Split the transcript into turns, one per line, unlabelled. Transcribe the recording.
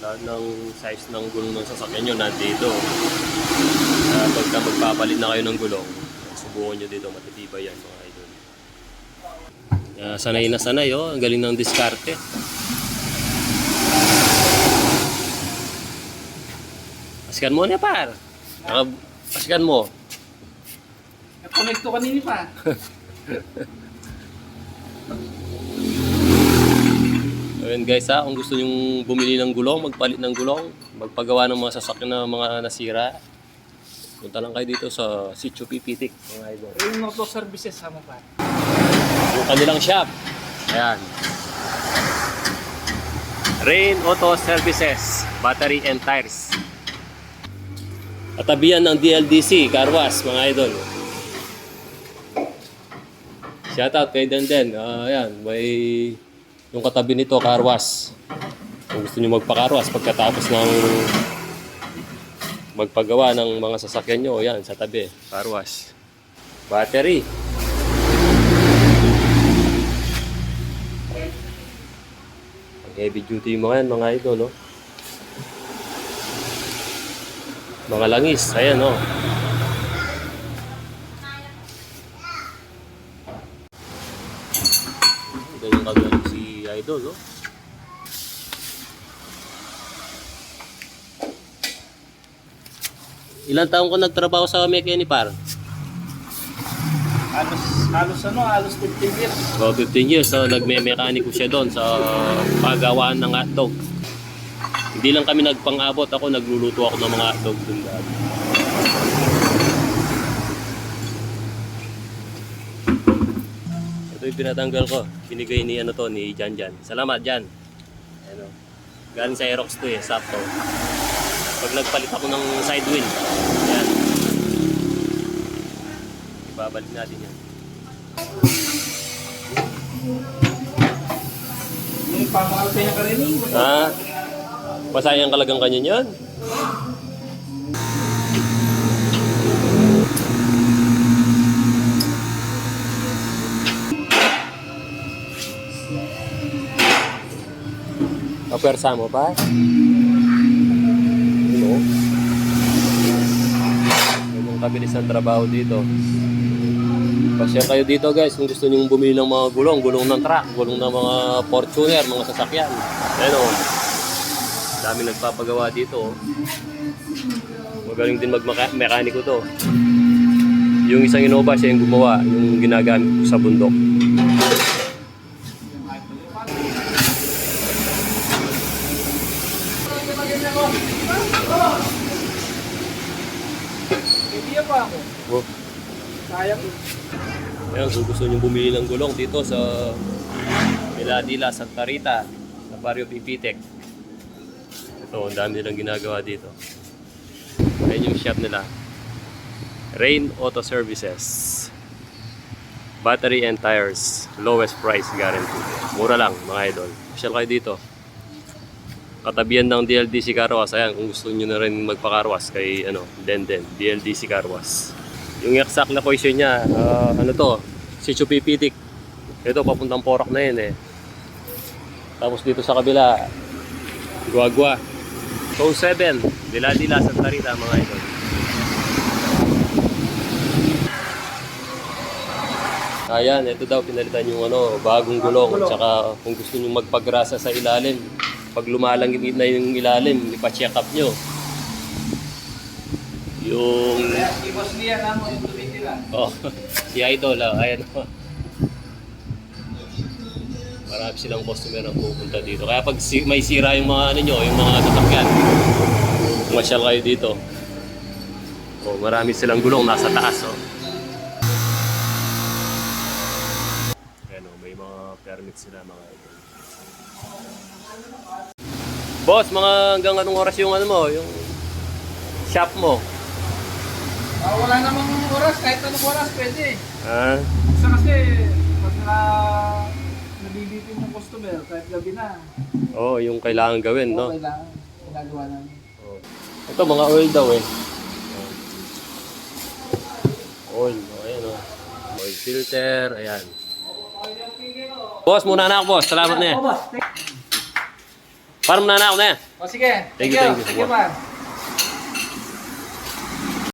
lahat ng size ng gulong ng sasakyan nyo nandito. Pagka magpapalit na kayo ng gulong, subukan nyo dito, matitibay yan mga idol. Sanay na sanay, oh. Ang galing ng diskarte. Paskan mo na par. Paskan mo.
Connect to kanini pa.
Ayun guys ha, kung gusto nyong bumili ng gulong, magpalit ng gulong, magpagawa ng mga sasakyan na mga nasira, punta lang kayo dito sa Sitio Pipitik mga idol.
Yung auto services sama pa.
Yung kanilang shop. Ayan. Rain Auto Services, Battery and Tires. Katabihan ng DLDC, Carwas mga idol. Shoutout kay Denden. Ayan, may yung katabi nito, Carwas. Kung gusto niyo magpa-carwas pagkatapos ng magpagawa ng mga sasakyan nyo, yan, sa tabi, carwash. Battery. Heavy duty yung mga yan, mga idol, no? Mga langis, ayan, no? Ganyan kagaling si idol, no? Ilang taon ka nagtrabaho sa Mekeni par?
Halos 15 years.
So, 15 years. So, nagme-mekaniko siya doon sa pagawaan ng hotdog. Hindi lang kami nagpang-abot. Ako, nagluluto ako ng mga hotdog doon dati. Ito yung pinatanggal ko. Binigay ni ano to, ni Jan Jan. Salamat Jan. Ano, galing sa Aerox to eh, sakto. Pag nagpalit ako ng side wheel, yan. Ibabalik natin yan.
Yung pamahal kaya ka rin eh.
Ha? Masayang kalagang kanya yan? Kapersa mo pa? Ganyan kabilis ang trabaho dito. Pasya kayo dito guys kung gusto nyong bumili ng mga gulong, gulong ng truck, gulong ng mga Fortuner, mga sasakyan. Ayan o, dami nagpapagawa dito. Magaling din mag-mekaniko to. Yung isang Innova siya yung gumawa, yung ginagamit ko sa bundok.
Hindi pa ako.
Oh.
Sayang.
Ayan, kung gusto nyo bumili ng gulong dito sa Miladila, Santa Rita, sa Barrio Pipitek. Ito, ang dami nilang ginagawa dito. Ayan yung shop nila. Rain Auto Services. Battery and tires. Lowest price guarantee. Mura lang mga idol. Pasyal kayo dito. Katabihan ng DLDC Carwas. Ayan, kung gusto nyo na rin magpa-carwas kay Denden, DLDC Carwas. Yung exact location niya, ano to, Sitio Pipitik. Ito, papuntang Porac na yun eh. Tapos dito sa kabila, Guagua. Zone 7, Dila-Dila, Santa Rita, mga idol. Ayan, ito daw pinalitan yung bagong gulong. Tsaka kung gusto nyo magpagrasa sa ilalim, pag lumalangit na yung ilalim, ipa-check up nyo. Yung...
Si Boss Lian mo yung tumitira.
Oh, si Idol, ayan o. Marami silang customer ang pupunta dito. Kaya pag may sira yung mga yung mga sasakyan, masyal kayo dito. Oh, marami silang gulong nasa taas oh. Ayan o, may mga permit sila mga idol. Boss, mga hanggang anong oras yung yung shop mo?
Wala namang oras, kahit anong oras pwede.
Ah?
Kasi pag nabibitin ng customer, kahit gabi na.
Oh, yung kailangan gawin, no?
Kailangan, ginagawa namin.
Oh. Ito, mga oil daw eh. Oil, ayan o. Oil filter, ayan. Boss, muna na ako boss. Salamat na eh. Parang nanakaw na yan.
O sige.
Thank you, thank you.
Thank you, man.